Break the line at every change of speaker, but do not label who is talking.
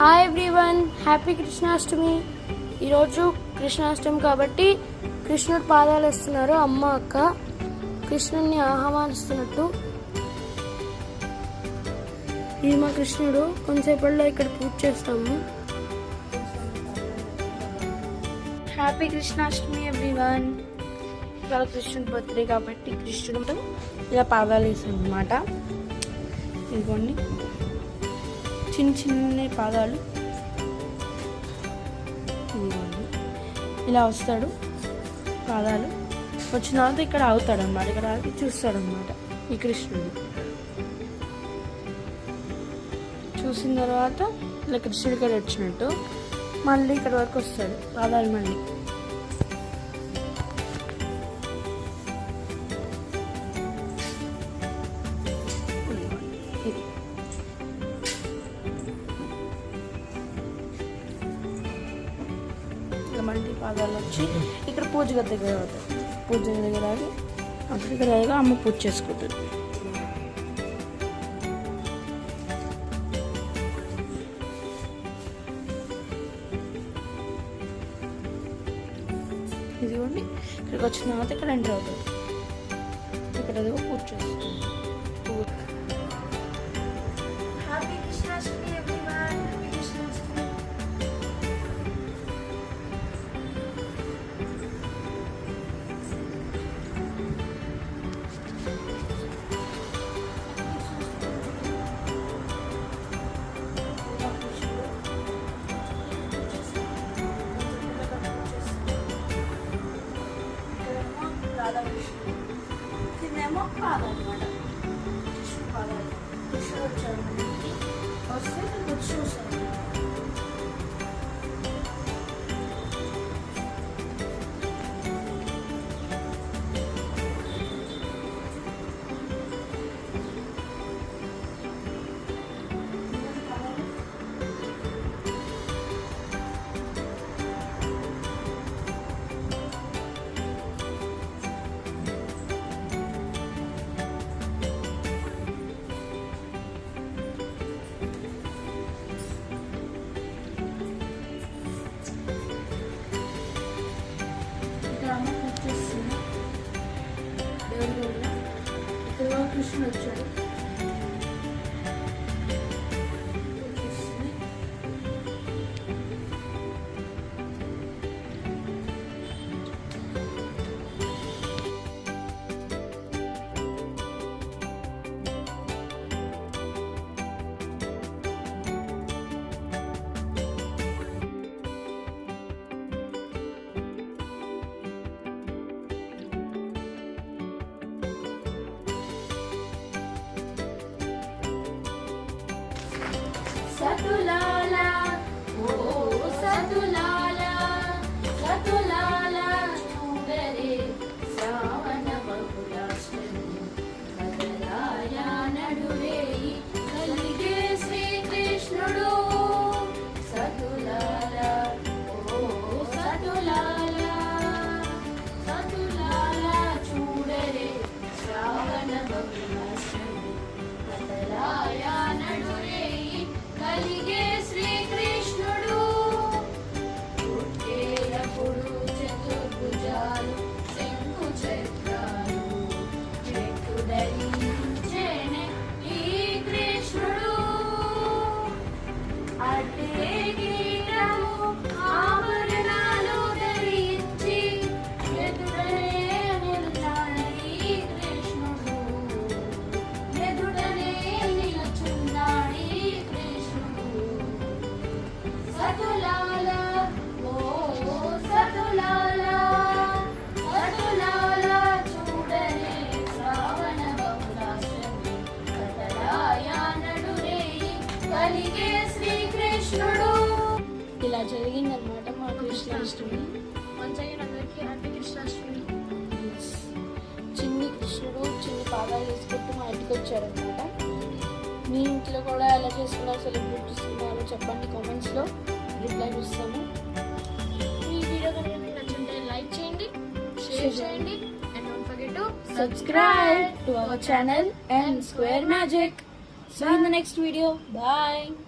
Hi everyone, happy Krishnashtami. ఈరోజు కృష్ణాష్టమి కాబట్టి కృష్ణుడు పాదాలు వేస్తున్నారు అమ్మ అక్క. కృష్ణుడిని ఆహ్వానిస్తున్నట్టు. ఇది మా కృష్ణుడు. కొంచెంసేపట్లో ఇక్కడ పూజ చేస్తాము. Happy Krishnashtami everyone. ఇవాళ కృష్ణుడి బర్త్డే కాబట్టి కృష్ణుడు ఇలా పాదాలు వేస్తాం అన్నమాట. ఇదిగోండి చిన్న చిన్న పాదాలు. ఇలా వస్తాడు, పాదాలు వచ్చిన తర్వాత ఇక్కడ ఆగుతాడు అన్నమాట. ఇక్కడ ఆగి చూస్తాడు అన్నమాట ఈ కృష్ణుడు. చూసిన తర్వాత ఇలా కృష్ణుడి ఇక్కడ వచ్చినట్టు మళ్ళీ ఇక్కడ వరకు వస్తాడు పాదాలు. మళ్ళీ మళ్ళీ పాదాలు వచ్చి ఇక్కడ పూజ గది దగ్గర అవుతాయి. పూజ దగ్గర ఆగి అక్కడ దగ్గర అమ్మ పూజ చేసుకుంటుంది. ఇదిగోండి ఇక్కడికి వచ్చిన తర్వాత ఇక్కడ ఎంటర్ అవుతుంది. ఇక్కడ పూజ చేస్తుంది. ఇదేమో పాదాలు అనమాట. కృష్ణుడు పాదాలు. కృష్ణుడు వచ్చాడు వస్తే వచ్చి చూస్తాడు. కృష్ణుడు వచ్చాడు. సతులాలా ఓ సతులాలా సతులాలా చూడరే శ్రావణ బహుళాష్టమి కదలాయ నడురే కలిగే శ్రీకృష్ణుడు. సతులాలా ఓ సతులాలా సతులాలా చూడరే శ్రావణ బహుళాష్టమి కదలాయ నడురే కలిగే శ్రీకృష్ణుడు. పుట్టేటప్పుడు చతుర్భుజాలు శంకు చక్రాలు పెట్టు ధరించేనే ఈ కృష్ణుడు. అటే కిరీటము ఆభరణాలు ధరించి ఎదుటనే నిలుచాడు ఈ కృష్ణుడు. ఎదుటనే నిలుచున్నాడు ఈ కృష్ణుడు. సతులాలా ఓ సతులాలా సతులాలా చూడరే శ్రావణ బహుళాష్టమి కదలాయ నడురే కలిగే శ్రీకృష్ణుడు. ఇలా జరిగిందనమాట మా కృష్ణాష్టమి. వన్స్ అగైన్ అందరికీ హ్యాపీ కృష్ణాష్టమి. చిన్ని కృష్ణుడు చిన్ని పాదాలు వేసుకుంటూ మా ఇంటికి వచ్చారనమాట. మీ ఇంట్లో కూడా ఎలా చేసుకున్నారు, సెలబ్రేట్ చేసుకున్నారో చెప్పండి కామెంట్స్లో. రిప్లై ఇస్తాము. ఈ వీడియో కనుక మీకు నచ్చుంటే లైక్ చేయండి, షేర్ చేయండి, and don't forget to subscribe to our channel and square magic. See you in the next video. Bye.